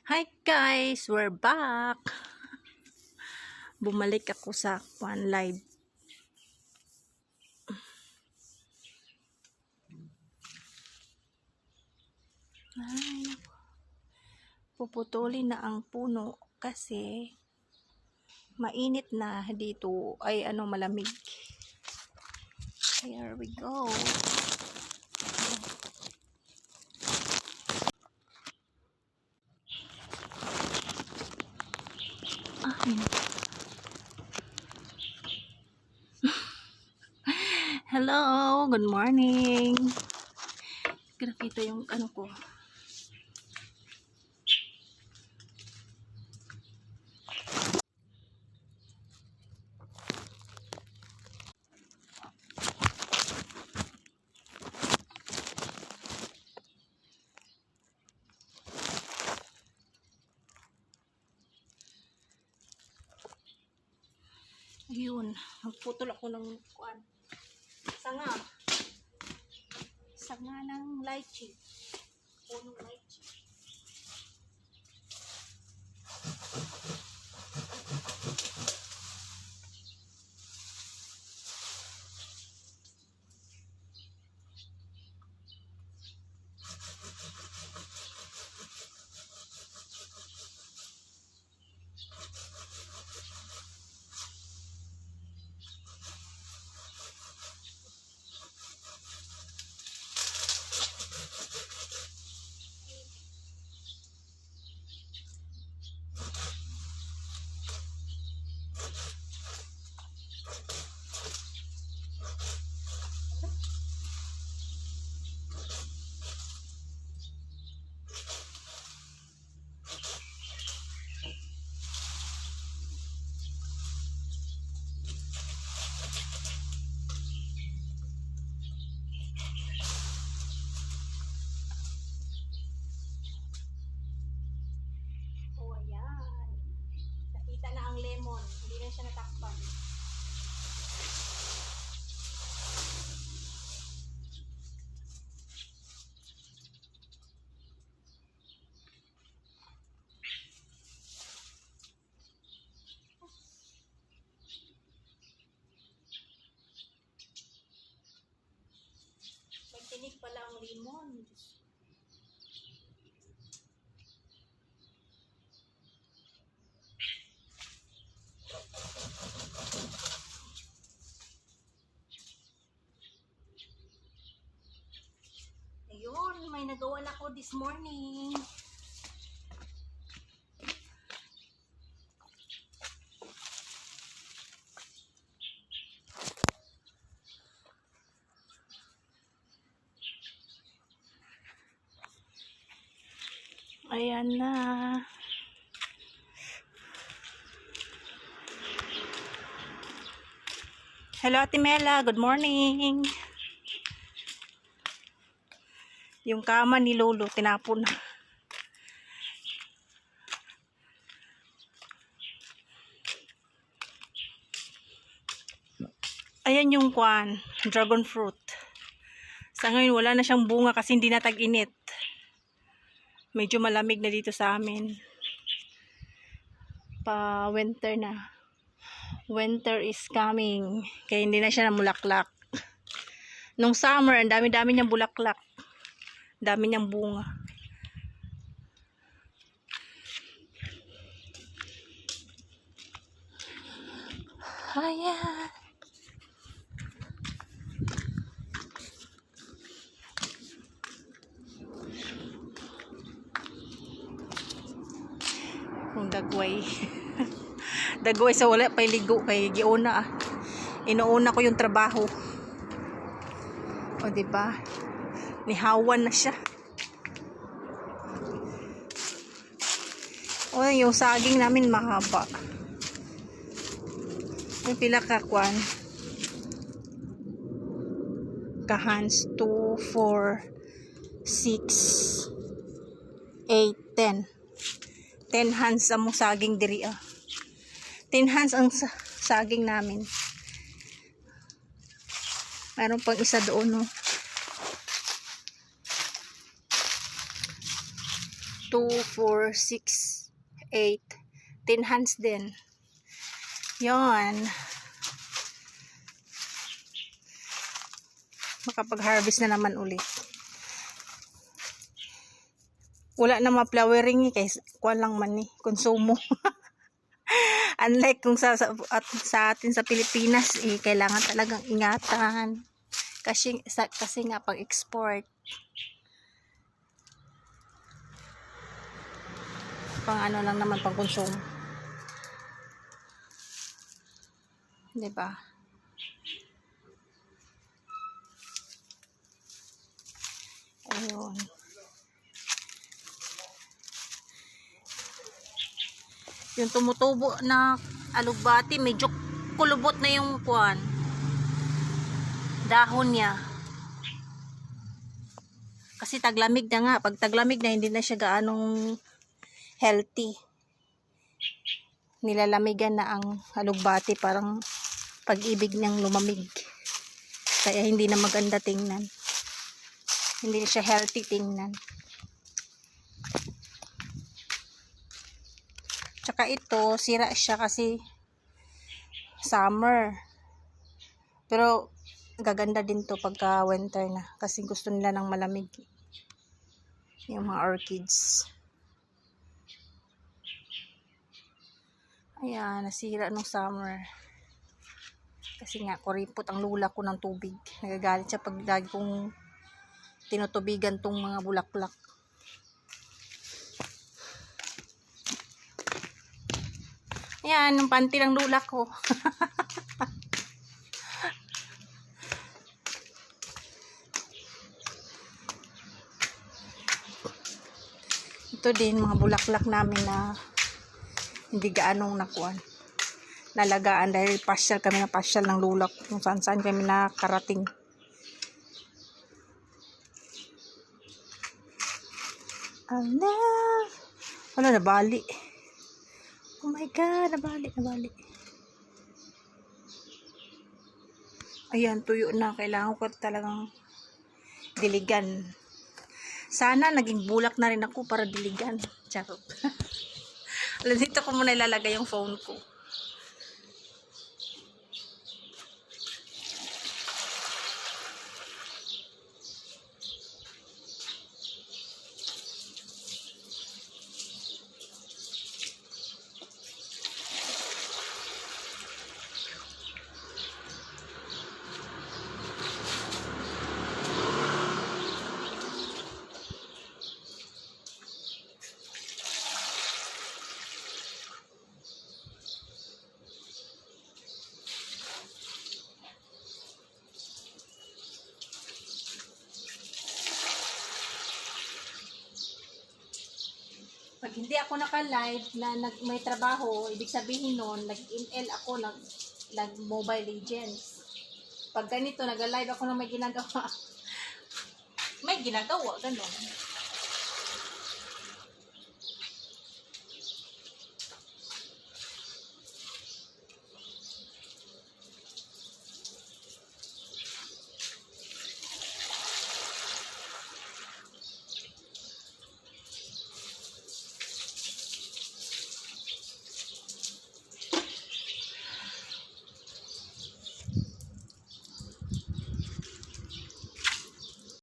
Hi guys, we're back. Bumalik ako sa one live. Ay, puputulin na ang puno kasi mainit na dito ay malamig. Here we go. Ay. Hello, good morning. Nakita yung ko. Ayun, magputol ako ng sanga. Sanga ng lychee. Punong lychee. Nakita na ang lemon, hindi na siya natakpan. May tinig pala ang lemon. Ayun, may nagawa na ako this morning. Ayan na. Hello, Ate Mela. Good morning. Yung kama ni Lolo, tinapon na. Ayan yung dragon fruit. Sa ngayon, wala na siyang bunga kasi hindi na tag-init. Medyo malamig na dito sa amin. Pa-winter na. Winter is coming. Kaya hindi na siya namulaklak. Nung summer, ang dami-dami niyang bulaklak. Dami niyang bunga. Ayan. Kung dagway. Dagway sa wala pa'y ligo kay giuna. Inuuna ko yung trabaho. O diba? Nihawan na siya. O yung saging namin mahaba. Yung pila kakwan. Kahans 2, 4, 6, 8, 10. 10 hands ang saging diri 10 hands ang saging namin. Mayroon pang isa doon, no. 2, 4, 6, 8, 10 hands din. Yon. Makapag-harvest na naman ulit. Wala na ma-flowering eh, kaya kuha lang man eh, konsumo. Unlike kung sa atin sa Pilipinas, eh, kailangan talagang ingatan. Kasi nga pag-export. Pang ano lang naman, pang konsumo. Diba? Ayun. Yung tumutubo na alugbati, medyo kulubot na yung kuwan. Dahon niya. Kasi taglamig na nga. Pag taglamig na, hindi na siya gaanong healthy. Nilalamigan na ang alugbati, parang pag-ibig niyang lumamig. Kaya hindi na maganda tingnan. Hindi siya healthy tingnan. Tsaka ito, sira siya kasi summer. Pero gaganda din to pagka winter na. Kasi gusto nila ng malamig. Yung mga orchids. Ayan, nasira nung summer. Kasi nga, kuripot ang lula ko ng tubig. Nagagalit siya pag lagi kong tinutubigan tong mga bulaklak. Ayan, yung panty ng lula ko. Ito din, mga bulaklak namin na hindi gaanong nakuan. Nalagaan dahil pasyal kami na pasyal ng lula ko. Kung saan saan kami nakarating. Wala, nabali. Oh my God, nabali. Ayan, tuyo na. Kailangan ko talagang diligan. Sana naging bulak na rin ako para diligan. Charot. Dito ko muna ilalagay yung phone ko. Pag hindi ako naka-live na may trabaho, ibig sabihin nun, nag-ML ako, nag-Mobile Legends. Pag ganito, nag-live ako na may ginagawa. May ginagawa, gano'n.